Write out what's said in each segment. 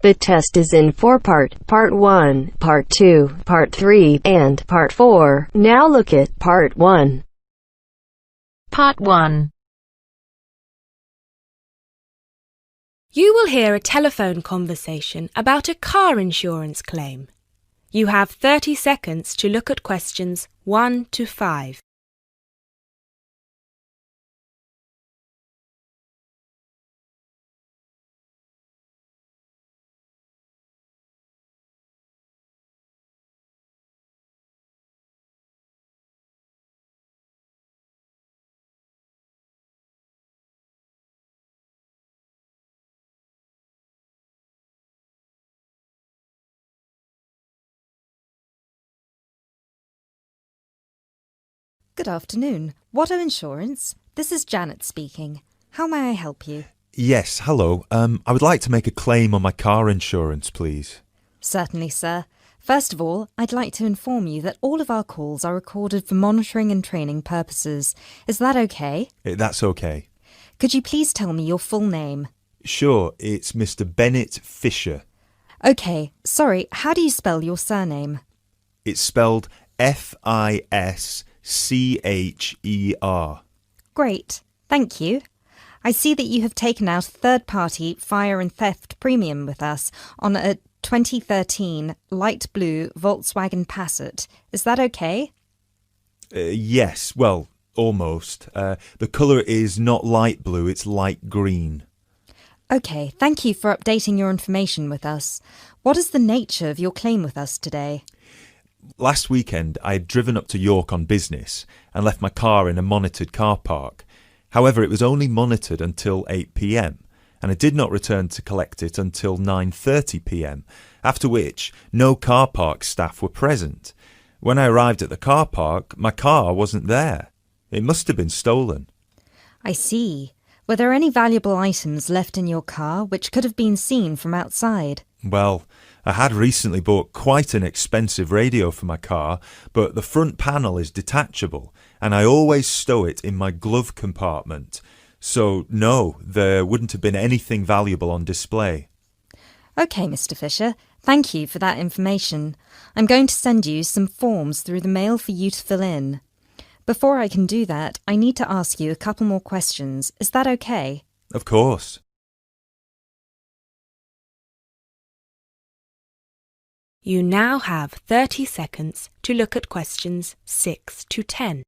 The test is in 4 parts, Part 1, Part 2, Part 3, and Part 4. Now look at Part 1. Part 1. You will hear a telephone conversation about a car insurance claim. You have 30 seconds to look at questions 1 to 5. Good afternoon. Watto Insurance. This is Janet speaking. How may I help you? Yes, hello. I would like to make a claim on my car insurance, please. Certainly, sir. First of all, I'd like to inform you that all of our calls are recorded for monitoring and training purposes. Is that okay? That's okay. Could you please tell me your full name? Sure, it's Mr. Bennett Fisher. Okay, sorry, how do you spell your surname? It's spelled Fischer. Great, thank you. I see that you have taken out a third-party fire and theft premium with us on a 2013 light blue Volkswagen Passat. Is that okay? Yes, well, almost. The colour is not light blue, it's light green. Okay, thank you for updating your information with us. What is the nature of your claim with us today? Last weekend, I had driven up to York on business and left my car in a monitored car park. However, it was only monitored until 8 p.m, and I did not return to collect it until 9:30 p.m, after which no car park staff were present. When I arrived at the car park, my car wasn't there. It must have been stolen. I see. Were there any valuable items left in your car which could have been seen from outside? Well, I had recently bought quite an expensive radio for my car, but the front panel is detachable, and I always stow it in my glove compartment. So, no, there wouldn't have been anything valuable on display. Okay, Mr. Fisher. Thank you for that information. I'm going to send you some forms through the mail for you to fill in. Before I can do that, I need to ask you a couple more questions. Is that okay? Of course. You now have 30 seconds to look at questions 6 to 10.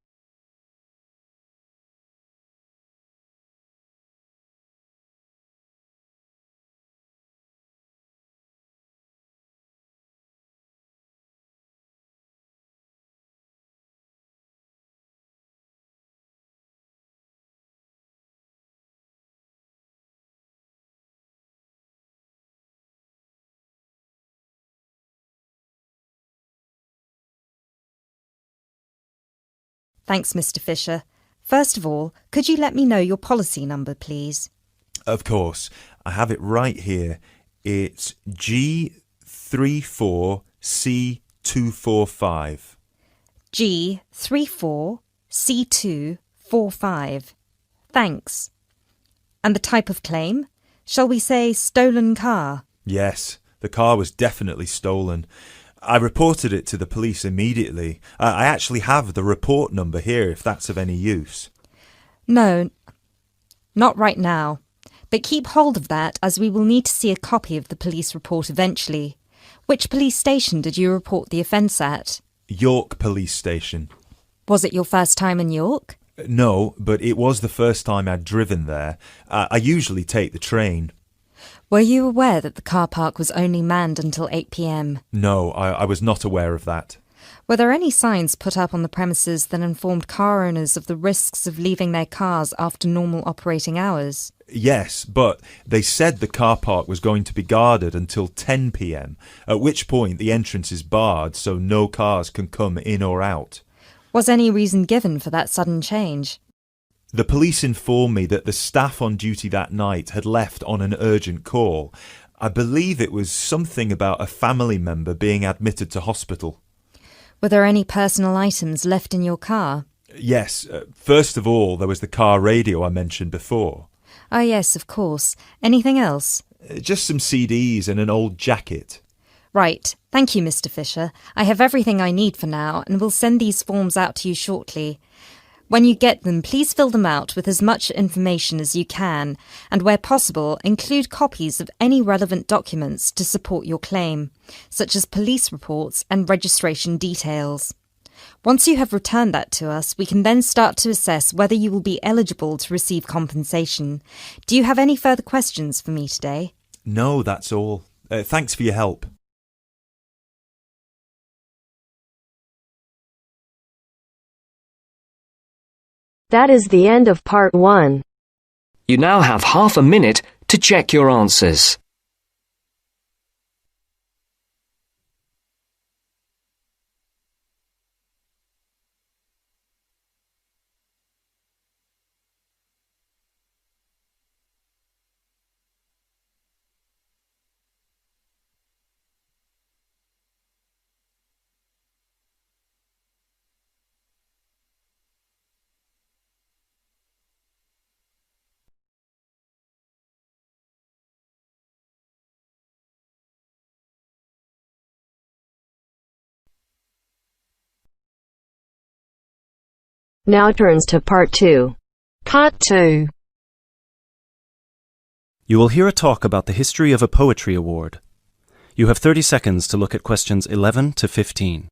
Thanks, Mr. Fisher. First of all, could you let me know your policy number, please? Of course. I have it right here. It's G34C245. G34C245. Thanks. And the type of claim? Shall we say stolen car? Yes, the car was definitely stolen. I reported it to the police immediately. I actually have the report number here if that's of any use. No, not right now. But keep hold of that as we will need to see a copy of the police report eventually. Which police station did you report the offence at? York Police Station. Was it your first time in York? No, but it was the first time I'd driven there. I usually take the train. Were you aware that the car park was only manned until 8 p.m? No, I was not aware of that. Were there any signs put up on the premises that informed car owners of the risks of leaving their cars after normal operating hours? Yes, but they said the car park was going to be guarded until 10 p.m, at which point the entrance is barred so no cars can come in or out. Was any reason given for that sudden change? The police informed me that the staff on duty that night had left on an urgent call. I believe it was something about a family member being admitted to hospital. Were there any personal items left in your car? Yes, first of all, there was the car radio I mentioned before. Ah, yes, of course. Anything else? Just some CDs and an old jacket. Right. Thank you, Mr. Fisher. I have everything I need for now and will send these forms out to you shortly. When you get them, please fill them out with as much information as you can, and where possible, include copies of any relevant documents to support your claim, such as police reports and registration details. Once you have returned that to us, we can then start to assess whether you will be eligible to receive compensation. Do you have any further questions for me today? No, that's all. Thanks for your help. That is the end of part 1. You now have half a minute to check your answers. Now turns to part 2. Part 2. You will hear a talk about the history of a poetry award. You have 30 seconds to look at questions 11 to 15.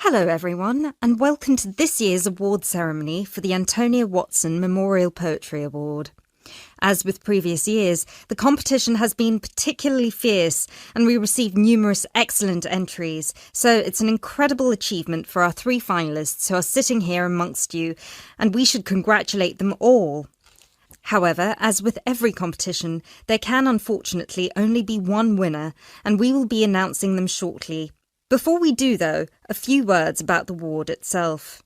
Hello everyone, and welcome to this year's award ceremony for the Antonia Watson Memorial Poetry Award. As with previous years, the competition has been particularly fierce and we received numerous excellent entries, so it's an incredible achievement for our 3 finalists who are sitting here amongst you, and we should congratulate them all. However, as with every competition, there can unfortunately only be one winner, and we will be announcing them shortly. Before we do, though, a few words about the award itself.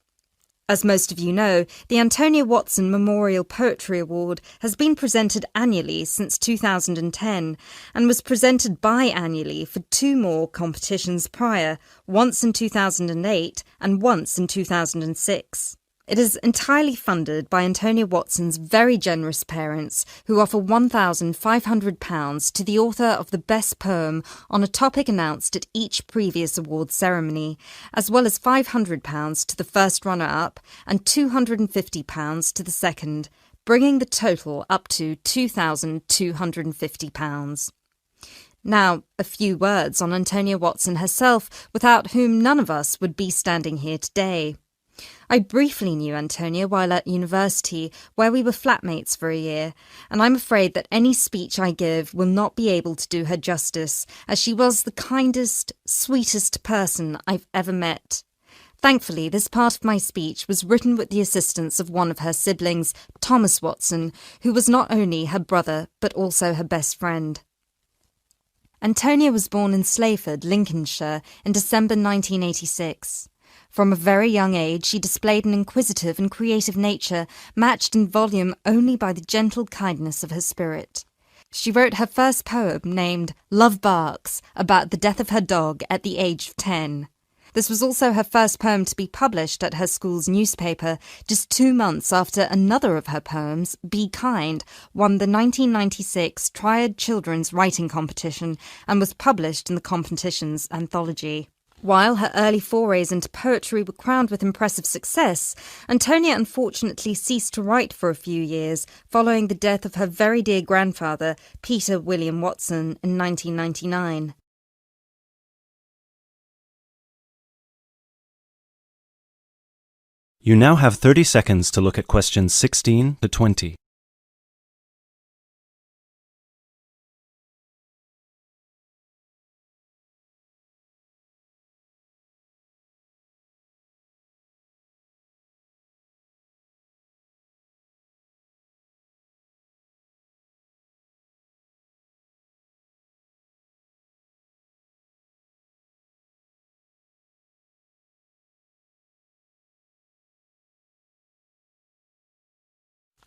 As most of you know, the Antonia Watson Memorial Poetry Award has been presented annually since 2010 and was presented biannually for 2 more competitions prior, once in 2008 and once in 2006. It is entirely funded by Antonia Watson's very generous parents, who offer £1,500 to the author of the best poem on a topic announced at each previous award ceremony, as well as £500 to the first runner-up and £250 to the second, bringing the total up to £2,250. Now, a few words on Antonia Watson herself, without whom none of us would be standing here today. I briefly knew Antonia while at university, where we were flatmates for a year, and I'm afraid that any speech I give will not be able to do her justice, as she was the kindest, sweetest person I've ever met. Thankfully, this part of my speech was written with the assistance of one of her siblings, Thomas Watson, who was not only her brother, but also her best friend. Antonia was born in Slayford, Lincolnshire, in December 1986. From a very young age, she displayed an inquisitive and creative nature, matched in volume only by the gentle kindness of her spirit. She wrote her first poem, named Love Barks, about the death of her dog at the age of 10. This was also her first poem to be published at her school's newspaper, just 2 months after another of her poems, Be Kind, won the 1996 Triad Children's Writing Competition and was published in the competition's anthology. While her early forays into poetry were crowned with impressive success, Antonia unfortunately ceased to write for a few years following the death of her very dear grandfather, Peter William Watson, in 1999. You now have 30 seconds to look at questions 16 to 20.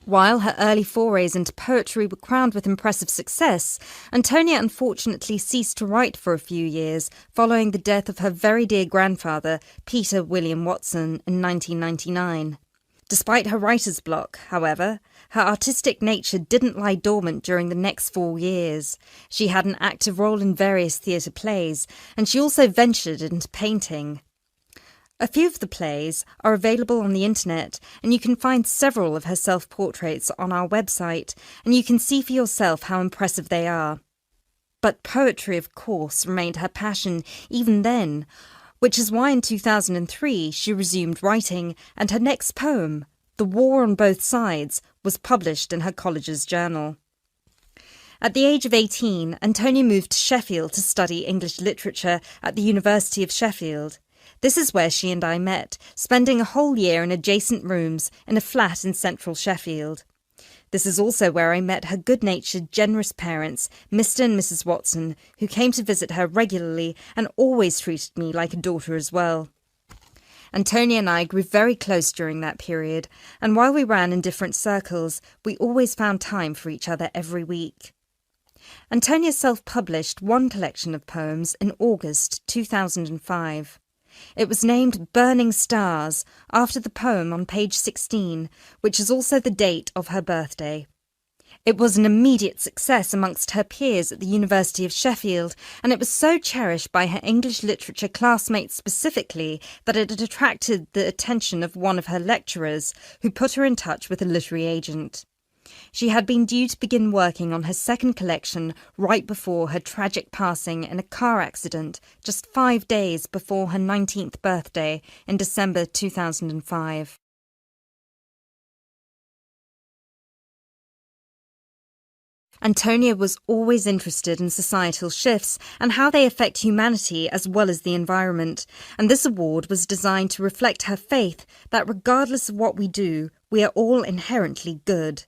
While her early forays into poetry were crowned with impressive success, Antonia unfortunately ceased to write for a few years following the death of her very dear grandfather, Peter William Watson, in 1999. Despite her writer's block, however, her artistic nature didn't lie dormant during the next 4 years. She had an active role in various theatre plays, and she also ventured into painting. A few of the plays are available on the internet, and you can find several of her self-portraits on our website, and you can see for yourself how impressive they are. But poetry, of course, remained her passion even then, which is why in 2003 she resumed writing, and her next poem, The War on Both Sides, was published in her college's journal. At the age of 18, Antonia moved to Sheffield to study English literature at the University of Sheffield. This is where she and I met, spending a whole year in adjacent rooms in a flat in central Sheffield. This is also where I met her good-natured, generous parents, Mr. and Mrs. Watson, who came to visit her regularly and always treated me like a daughter as well. Antonia and I grew very close during that period, and while we ran in different circles, we always found time for each other every week. Antonia self-published one collection of poems in August 2005. It was named Burning Stars, after the poem on page 16, which is also the date of her birthday. It was an immediate success amongst her peers at the University of Sheffield, and it was so cherished by her English literature classmates specifically that it had attracted the attention of one of her lecturers, who put her in touch with a literary agent. She had been due to begin working on her second collection right before her tragic passing in a car accident just 5 days before her 19th birthday in December 2005. Antonia was always interested in societal shifts and how they affect humanity as well as the environment, and this award was designed to reflect her faith that regardless of what we do, we are all inherently good.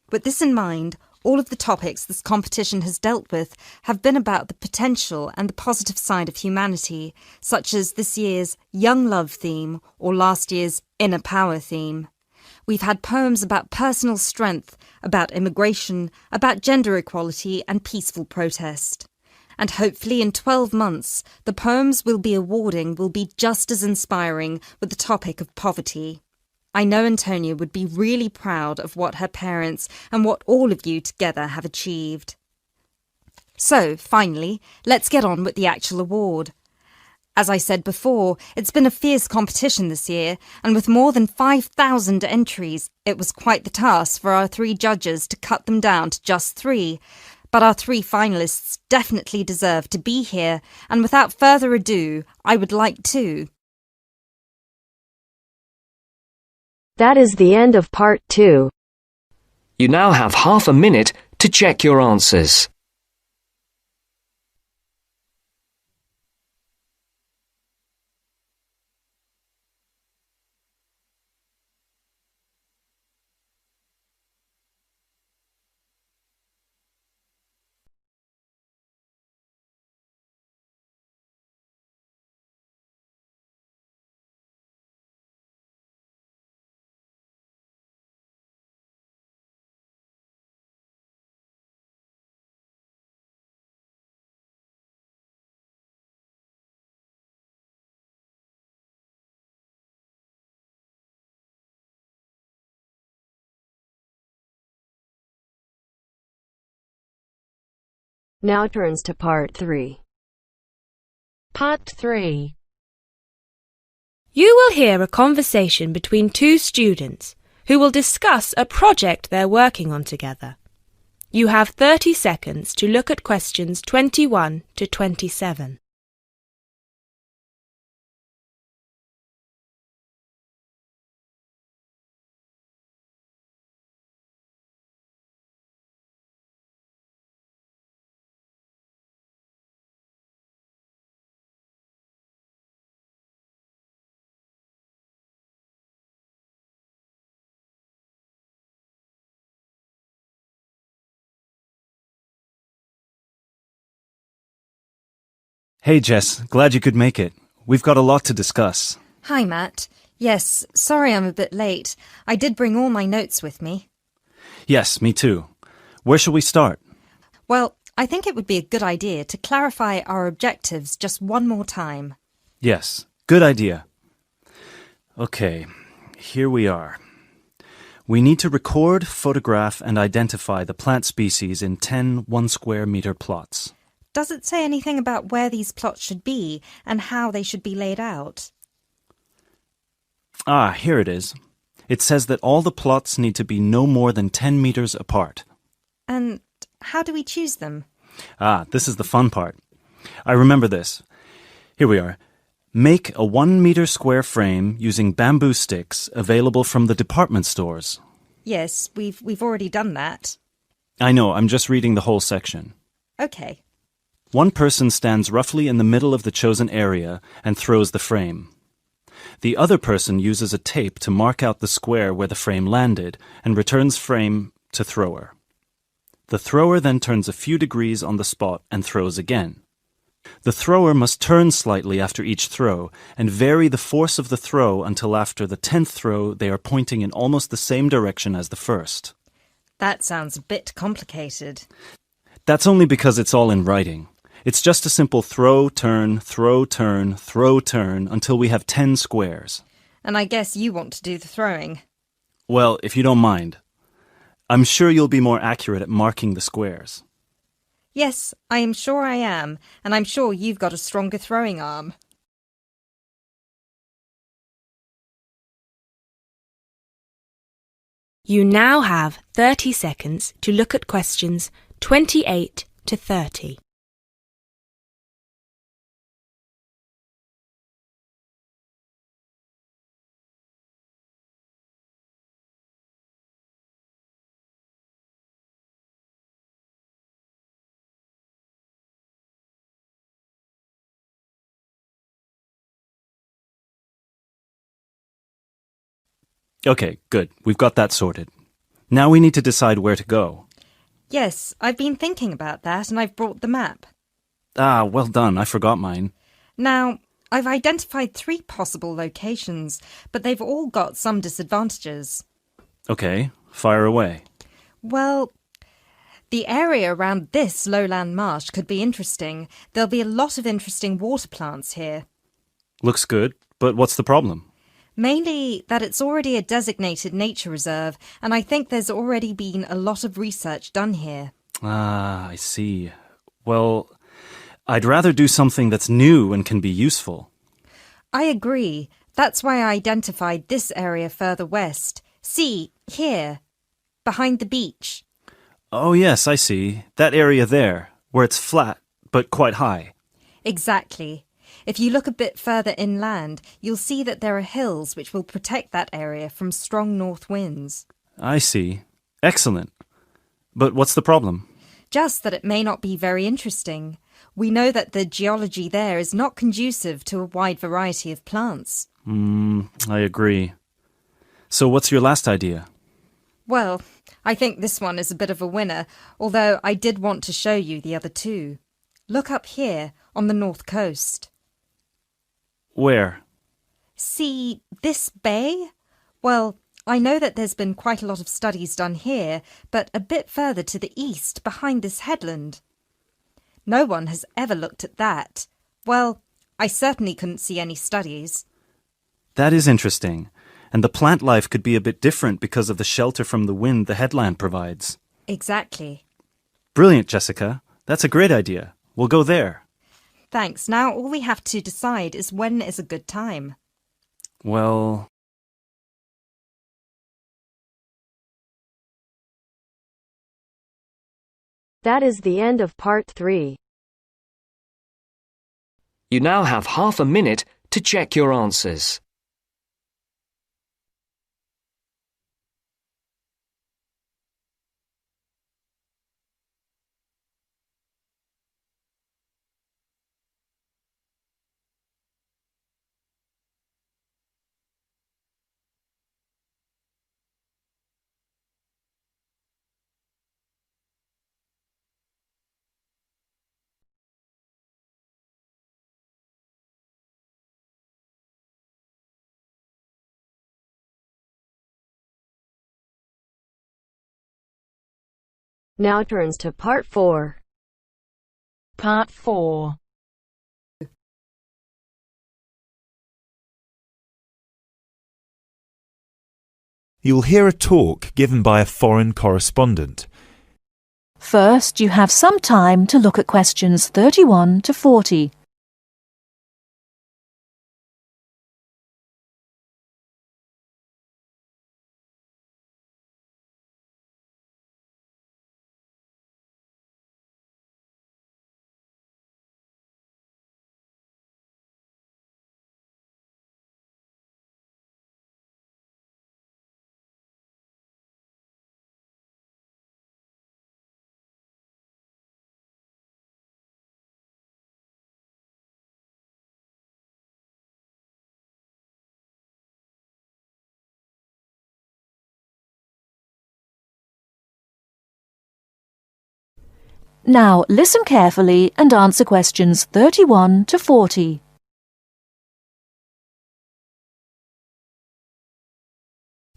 With this in mind, all of the topics this competition has dealt with have been about the potential and the positive side of humanity, such as this year's Young Love theme or last year's Inner Power theme. We've had poems about personal strength, about immigration, about gender equality and peaceful protest. And hopefully in 12 months, the poems we'll be awarding will be just as inspiring with the topic of poverty. I know Antonia would be really proud of what her parents and what all of you together have achieved. So, finally, let's get on with the actual award. As I said before, it's been a fierce competition this year, and with more than 5,000 entries, it was quite the task for our 3 judges to cut them down to just 3. But our 3 finalists definitely deserve to be here, and without further ado, I would like to... That is the end of part 2. You now have half a minute to check your answers. Now turns to part 3. Part 3. You will hear a conversation between 2 students who will discuss a project they're working on together. You have 30 seconds to look at questions 21 to 27. Hey Jess, glad you could make it. We've got a lot to discuss. Hi, Matt. Yes, sorry I'm a bit late. I did bring all my notes with me. Yes, me too. Where shall we start? Well, I think it would be a good idea to clarify our objectives just one more time. Yes, good idea. Okay, here we are. We need to record, photograph, and identify the plant species in 10 1-square-meter plots. Does it say anything about where these plots should be and how they should be laid out? Ah, here it is. It says that all the plots need to be no more than 10 meters apart. And how do we choose them? Ah, this is the fun part. I remember this. Here we are. Make a 1-meter square frame using bamboo sticks available from the department stores. Yes, we've already done that. I know, I'm just reading the whole section. Okay. One person stands roughly in the middle of the chosen area and throws the frame. The other person uses a tape to mark out the square where the frame landed and returns frame to thrower. The thrower then turns a few degrees on the spot and throws again. The thrower must turn slightly after each throw and vary the force of the throw until after the 10th throw they are pointing in almost the same direction as the first. That sounds a bit complicated. That's only because it's all in writing. It's just a simple throw, turn, throw, turn, throw, turn until we have 10 squares. And I guess you want to do the throwing. Well, if you don't mind. I'm sure you'll be more accurate at marking the squares. Yes, I am sure I am, and I'm sure you've got a stronger throwing arm. You now have 30 seconds to look at questions 28 to 30. Okay, good. We've got that sorted. Now we need to decide where to go. Yes, I've been thinking about that and I've brought the map. Ah, well done. I forgot mine. Now, I've identified 3 possible locations, but they've all got some disadvantages. Okay, fire away. Well, the area around this lowland marsh could be interesting. There'll be a lot of interesting water plants here. Looks good, but what's the problem? Mainly that it's already a designated nature reserve, and I think there's already been a lot of research done here. Ah, I see. Well, I'd rather do something that's new and can be useful. I agree. That's why I identified this area further west. See, here, behind the beach. Oh, yes, I see. That area there, where it's flat, but quite high. Exactly. If you look a bit further inland, you'll see that there are hills which will protect that area from strong north winds. I see. Excellent. But what's the problem? Just that it may not be very interesting. We know that the geology there is not conducive to a wide variety of plants. I agree. So what's your last idea? Well, I think this one is a bit of a winner, although I did want to show you the other 2. Look up here, on the north coast. Where? See this bay? Well, I know that there's been quite a lot of studies done here, but a bit further to the east, behind this headland. No one has ever looked at that. Well, I certainly couldn't see any studies. That is interesting. And the plant life could be a bit different because of the shelter from the wind the headland provides. Exactly. Brilliant, Jessica. That's a great idea. We'll go there. Thanks. Now all we have to decide is when is a good time. Well... That is the end of part 3. You now have half a minute to check your answers. Now turns to Part 4. Part 4. You'll hear a talk given by a foreign correspondent. First, you have some time to look at questions 31 to 40. Now listen carefully and answer questions 31 to 40.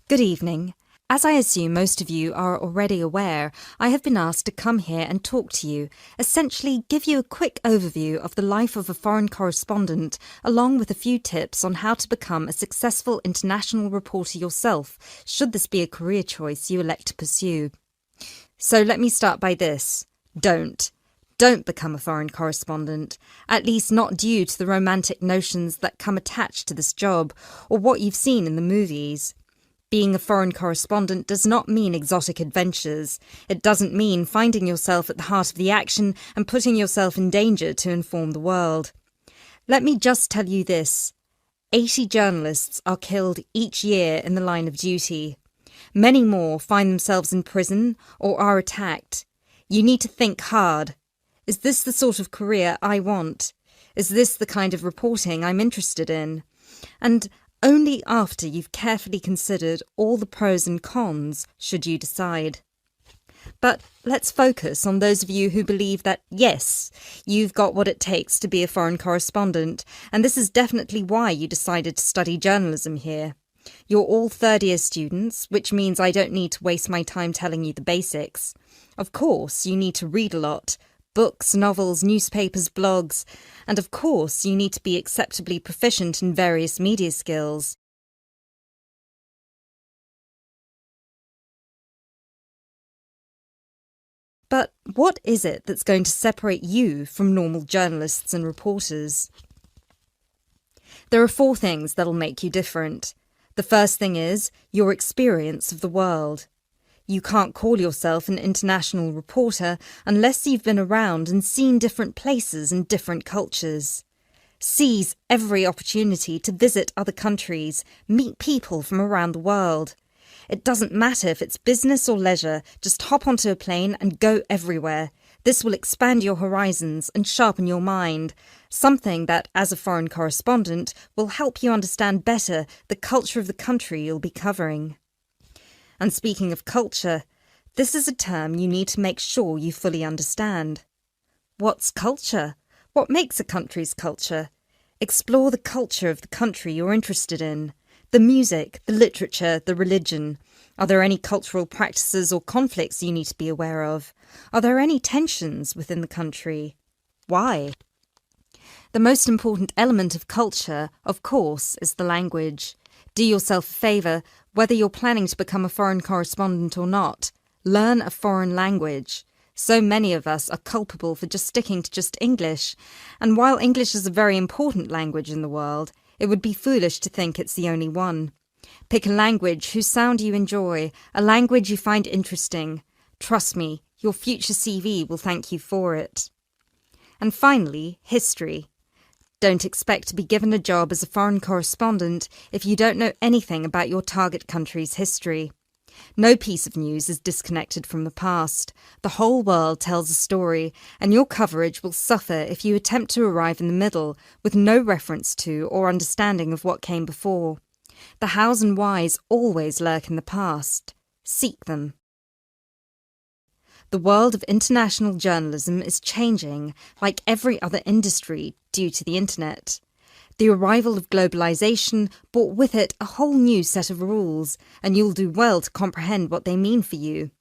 Good evening. As I assume most of you are already aware, I have been asked to come here and talk to you, essentially give you a quick overview of the life of a foreign correspondent, along with a few tips on how to become a successful international reporter yourself, should this be a career choice you elect to pursue. So let me start by this. Don't become a foreign correspondent, at least not due to the romantic notions that come attached to this job, or what you've seen in the movies. Being a foreign correspondent does not mean exotic adventures. It doesn't mean finding yourself at the heart of the action and putting yourself in danger to inform the world. Let me just tell you this. 80 journalists are killed each year in the line of duty. Many more find themselves in prison or are attacked. You need to think hard. Is this the sort of career I want? Is this the kind of reporting I'm interested in? And only after you've carefully considered all the pros and cons should you decide. But let's focus on those of you who believe that, yes, you've got what it takes to be a foreign correspondent, and this is definitely why you decided to study journalism here. You're all third-year students, which means I don't need to waste my time telling you the basics. Of course, you need to read a lot. Books, novels, newspapers, blogs, and of course you need to be acceptably proficient in various media skills. But what is it that's going to separate you from normal journalists and reporters? There are 4 things that'll make you different. The first thing is your experience of the world. You can't call yourself an international reporter unless you've been around and seen different places and different cultures. Seize every opportunity to visit other countries, meet people from around the world. It doesn't matter if it's business or leisure, just hop onto a plane and go everywhere. This will expand your horizons and sharpen your mind, something that, as a foreign correspondent, will help you understand better the culture of the country you'll be covering. And speaking of culture, this is a term you need to make sure you fully understand. What's culture? What makes a country's culture? Explore the culture of the country you're interested in. The music, the literature, the religion. Are there any cultural practices or conflicts you need to be aware of? Are there any tensions within the country? Why? The most important element of culture, of course, is the language. Do yourself a favour, whether you're planning to become a foreign correspondent or not. Learn a foreign language. So many of us are culpable for just sticking to just English, and while English is a very important language in the world, it would be foolish to think it's the only one. Pick a language whose sound you enjoy, a language you find interesting. Trust me, your future CV will thank you for it. And finally, history. Don't expect to be given a job as a foreign correspondent if you don't know anything about your target country's history. No piece of news is disconnected from the past. The whole world tells a story, and your coverage will suffer if you attempt to arrive in the middle with no reference to or understanding of what came before. The hows and whys always lurk in the past. Seek them. The world of international journalism is changing, like every other industry, due to the internet. The arrival of globalization brought with it a whole new set of rules, and you'll do well to comprehend what they mean for you.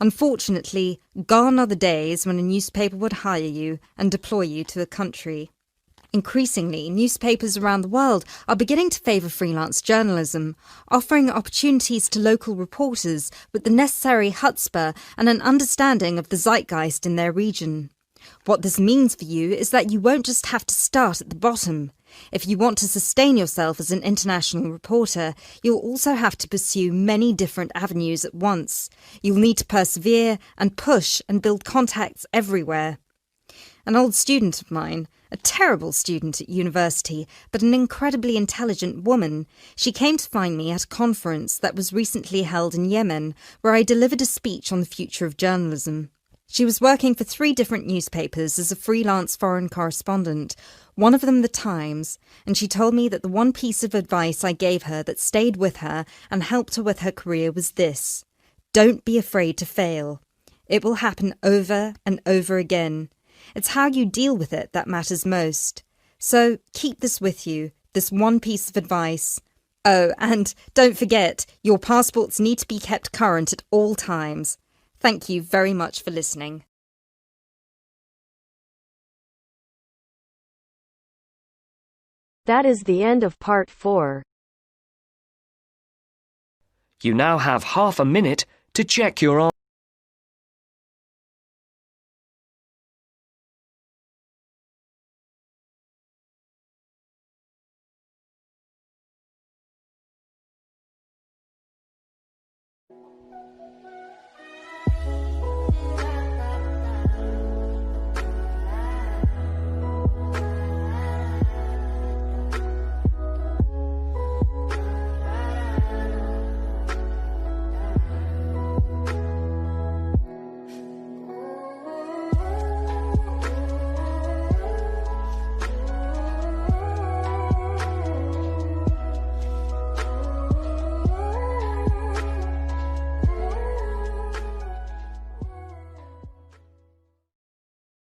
Unfortunately, gone are the days when a newspaper would hire you and deploy you to a country. Increasingly, newspapers around the world are beginning to favour freelance journalism, offering opportunities to local reporters with the necessary chutzpah and an understanding of the zeitgeist in their region. What this means for you is that you won't just have to start at the bottom. If you want to sustain yourself as an international reporter, you'll also have to pursue many different avenues at once. You'll need to persevere and push and build contacts everywhere. An old student of mine, a terrible student at university, but an incredibly intelligent woman, she came to find me at a conference that was recently held in Yemen, where I delivered a speech on the future of journalism. She was working for 3 different newspapers as a freelance foreign correspondent, one of them The Times, and she told me that the one piece of advice I gave her that stayed with her and helped her with her career was this: don't be afraid to fail. It will happen over and over again. It's how you deal with it that matters most. So keep this with you, this one piece of advice. Oh, and don't forget, your passports need to be kept current at all times. Thank you very much for listening. That is the end of part 4. You now have half a minute to check your answers.